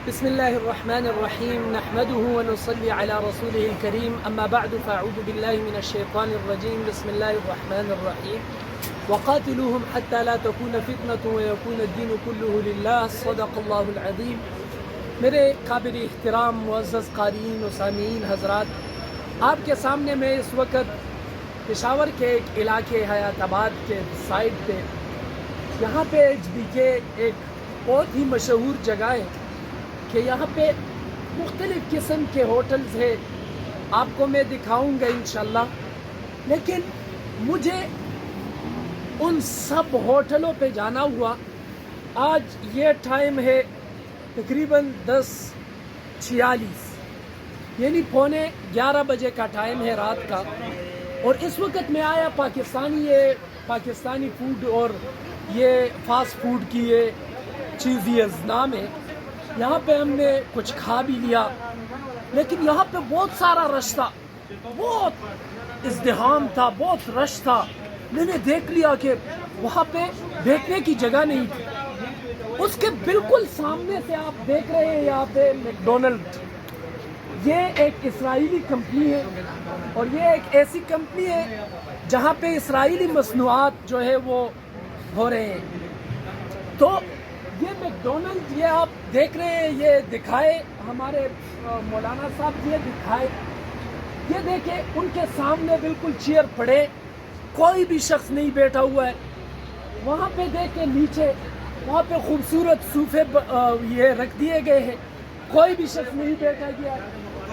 بسم الله الرحمن الرحيم نحمده ونصلي على رسوله الكريم أما بعد فأعوذ بالله من الشيطان الرجيم بسم الله الرحمن الرحيم وقاتلوهم حتى لا تكون فتنة ويكون الدين كله لله صدق الله العظيم. میرے قابل احترام معزز قارئین و سامعین حضرات، آپ کے سامنے میں اس وقت پشاور کے ایک علاقے حیات آباد کے سائڈ پہ یہاں پہ HBK ایک بہت ہی مشہور جگہ ہے کہ یہاں پہ مختلف قسم کے ہوٹلز ہیں، آپ کو میں دکھاؤں گا انشاءاللہ. لیکن مجھے ان سب ہوٹلوں پہ جانا ہوا. آج یہ ٹائم ہے تقریباً 10:46 یعنی 11:15 بجے کا ٹائم ہے رات کا، اور اس وقت میں آیا پاکستانی فوڈ اور یہ فاسٹ فوڈ کی یہ چیزیز نام ہے. یہاں پہ ہم نے کچھ کھا بھی لیا، لیکن یہاں پہ بہت سارا رش تھا، بہت ازدحام تھا، بہت رش تھا. میں نے دیکھ لیا کہ وہاں پہ بیٹھنے کی جگہ نہیں تھی. اس کے بالکل سامنے سے آپ دیکھ رہے ہیں یہاں پہ میکڈونلڈ. یہ ایک اسرائیلی کمپنی ہے، اور یہ ایک ایسی کمپنی ہے جہاں پہ اسرائیلی مصنوعات جو ہے وہ ہو رہے ہیں. تو یہ میکڈونلڈ یہ آپ دیکھ رہے ہیں، یہ دکھائے ہمارے مولانا صاحب، یہ دکھائے، یہ دیکھیں ان کے سامنے بالکل چیئر پڑے، کوئی بھی شخص نہیں بیٹھا ہوا ہے. وہاں پہ دیکھیں نیچے وہاں پہ خوبصورت صوفے یہ رکھ دیے گئے ہیں، کوئی بھی شخص نہیں بیٹھا گیا ہے.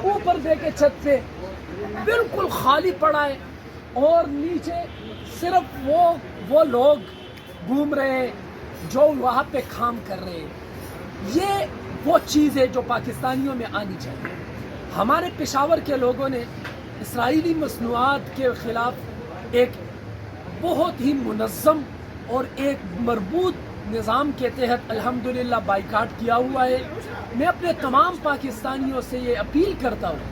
اوپر دیکھیں چھت پہ بالکل خالی پڑا ہے، اور نیچے صرف وہ لوگ گھوم رہے ہیں جو وہاں پہ کام کر رہے ہیں. یہ وہ چیز ہے جو پاکستانیوں میں آنی چاہیے. ہمارے پشاور کے لوگوں نے اسرائیلی مصنوعات کے خلاف ایک بہت ہی منظم اور ایک مربوط نظام کے تحت الحمدللہ بائیکاٹ کیا ہوا ہے. میں اپنے تمام پاکستانیوں سے یہ اپیل کرتا ہوں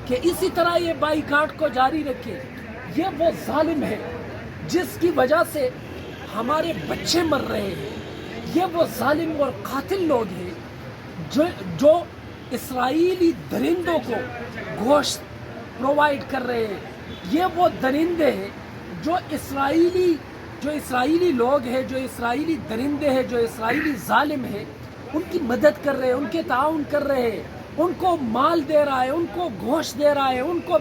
کہ اسی طرح یہ بائیکاٹ کو جاری رکھیں. یہ وہ ظالم ہے جس کی وجہ سے ہمارے بچے مر رہے ہیں. یہ وہ ظالم اور قاتل لوگ ہیں جو اسرائیلی درندوں کو گوشت پرووائڈ کر رہے ہیں. یہ وہ درندے ہیں جو اسرائیلی لوگ ہیں، جو اسرائیلی درندے ہیں، جو اسرائیلی ظالم ہیں، ان کی مدد کر رہے ہیں، ان کے تعاون کر رہے ہیں، ان کو مال دے رہا ہے، ان کو گوشت دے رہا ہے، ان کو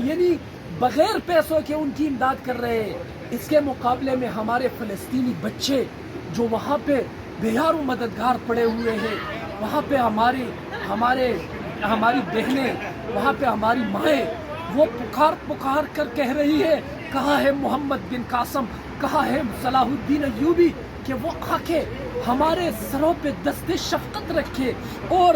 یعنی بغیر پیسوں کے ان کی امداد کر رہے ہیں. اس کے مقابلے میں ہمارے فلسطینی بچے جو وہاں پہ بے یار و مددگار پڑے ہوئے ہیں، وہاں پہ ہماری بہنیں، وہاں پہ ہماری مائیں، وہ پکار کر کہہ رہی ہے، کہا ہے محمد بن قاسم، کہا ہے صلاح الدین ایوبی کہ وہ آ کے ہمارے سروں پہ دست شفقت رکھے اور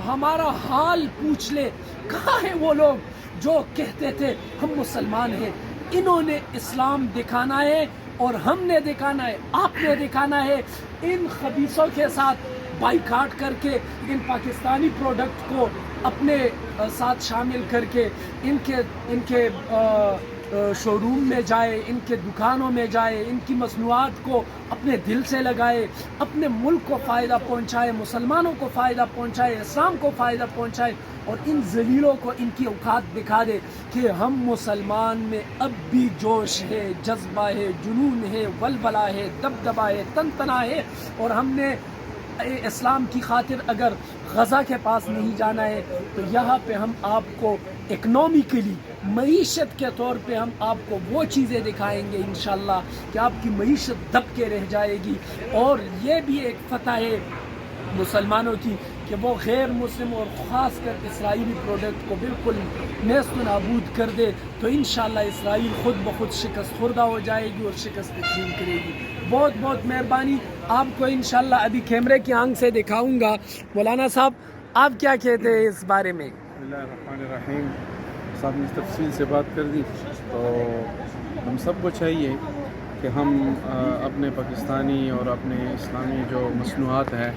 ہمارا حال پوچھ لے. کہاں ہیں وہ لوگ جو کہتے تھے ہم مسلمان ہیں؟ انہوں نے اسلام دکھانا ہے، اور ہم نے دکھانا ہے، آپ نے دکھانا ہے. ان خبیثوں کے ساتھ بائیکاٹ کر کے ان پاکستانی پروڈکٹ کو اپنے ساتھ شامل کر کے ان کے شو روم میں جائے، ان کے دکانوں میں جائے، ان کی مصنوعات کو اپنے دل سے لگائے، اپنے ملک کو فائدہ پہنچائے، مسلمانوں کو فائدہ پہنچائے، اسلام کو فائدہ پہنچائے، اور ان ذلیلوں کو ان کی اوقات دکھا دے کہ ہم مسلمان میں اب بھی جوش ہے، جذبہ ہے، جنون ہے، ولولہ ہے، دبدبہ ہے، تنتنا ہے. اور ہم نے اسلام کی خاطر اگر غزہ کے پاس نہیں جانا ہے تو یہاں پہ ہم آپ کو اکنومیکلی، معیشت کے طور پہ ہم آپ کو وہ چیزیں دکھائیں گے انشاءاللہ کہ آپ کی معیشت دب کے رہ جائے گی. اور یہ بھی ایک فتح ہے مسلمانوں کی کہ وہ غیر مسلم اور خاص کر اسرائیلی پروڈکٹ کو بالکل نیست و نابود کر دے، تو انشاءاللہ اسرائیل خود بخود شکست خوردہ ہو جائے گی اور شکست تسلیم کرے گی. بہت بہت مہربانی. آپ کو انشاءاللہ ابھی کیمرے کی آنکھ سے دکھاؤں گا. مولانا صاحب آپ کیا کہتے ہیں اس بارے میں؟ بسم اللہ الرحمن الرحیم. صاحب نے تفصیل سے بات کر دی، تو ہم سب کو چاہیے کہ ہم اپنے پاکستانی اور اپنے اسلامی جو مصنوعات ہے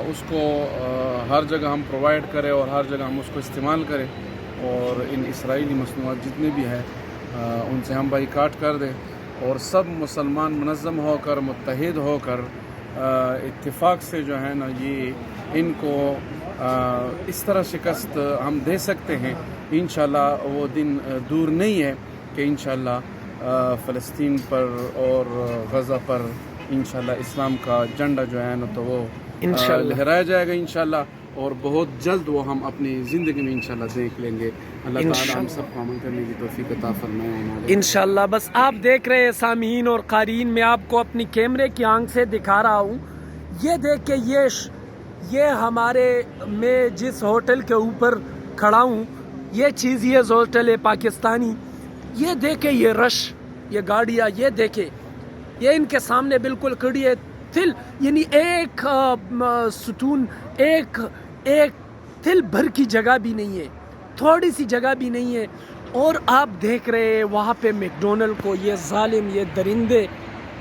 اس کو ہر جگہ ہم پرووائڈ کریں اور ہر جگہ ہم اس کو استعمال کریں، اور ان اسرائیلی مصنوعات جتنے بھی ہیں ان سے ہم بائیکاٹ کر دیں، اور سب مسلمان منظم ہو کر، متحد ہو کر اتفاق سے جو ہے نا یہ ان کو اس طرح شکست ہم دے سکتے ہیں. انشاءاللہ وہ دن دور نہیں ہے کہ انشاءاللہ فلسطین پر اور غزہ پر انشاءاللہ اسلام کا جھنڈا جو ہے نا تو وہ لہرایا جائے گا انشاءاللہ, اور بہت جلد وہ ہم اپنی زندگی میں انشاءاللہ دیکھ لیں گے. اللہ تعالیٰ ہم سب کو عمل کرنے کی توفیق عطا فرمائے انشاءاللہ. بس آپ دیکھ رہے ہیں سامعین اور قارئین, میں آپ کو اپنی کیمرے کی آنکھ سے دکھا رہا ہوں. یہ دیکھ کے یہ ہمارے میں جس ہوٹل کے اوپر کھڑا ہوں, یہ چیز یہ ہوٹل ہے پاکستانی. یہ دیکھیں یہ رش, یہ گاڑیاں, یہ دیکھیں یہ ان کے سامنے بالکل کھڑی ہے. یعنی ایک ستون, ایک تل بھر کی جگہ بھی نہیں ہے, تھوڑی سی جگہ بھی نہیں ہے. اور آپ دیکھ رہے ہیں وہاں پہ میکڈونلڈ کو, یہ ظالم, یہ درندے,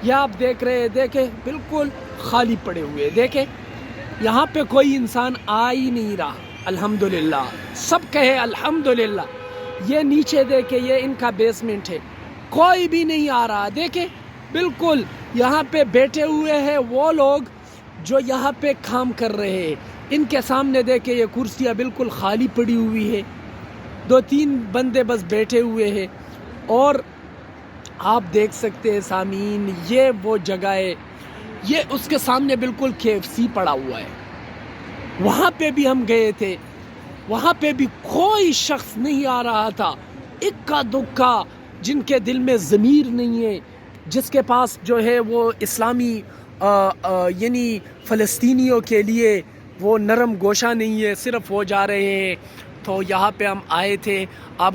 یہ آپ دیکھ رہے ہیں, دیکھیں بالکل خالی پڑے ہوئے. دیکھیں یہاں پہ کوئی انسان آ ہی نہیں رہا. الحمدللہ, سب کہے الحمدللہ. یہ نیچے دیکھیں, یہ ان کا بیسمنٹ ہے, کوئی بھی نہیں آ رہا. دیکھیں بالکل یہاں پہ بیٹھے ہوئے ہیں وہ لوگ جو یہاں پہ کام کر رہے ہیں. ان کے سامنے دیکھیں یہ کرسیاں بالکل خالی پڑی ہوئی ہے, 2-3 بندے بس بیٹھے ہوئے ہیں. اور آپ دیکھ سکتے ہیں سامعین, یہ وہ جگہ ہے, یہ اس کے سامنے بالکل KFC پڑا ہوا ہے. وہاں پہ بھی ہم گئے تھے, وہاں پہ بھی کوئی شخص نہیں آ رہا تھا. اکا دکا جن کے دل میں ضمیر نہیں ہے, جس کے پاس جو ہے وہ اسلامی یعنی فلسطینیوں کے لیے وہ نرم گوشہ نہیں ہے, صرف وہ جا رہے ہیں. تو یہاں پہ ہم آئے تھے. آپ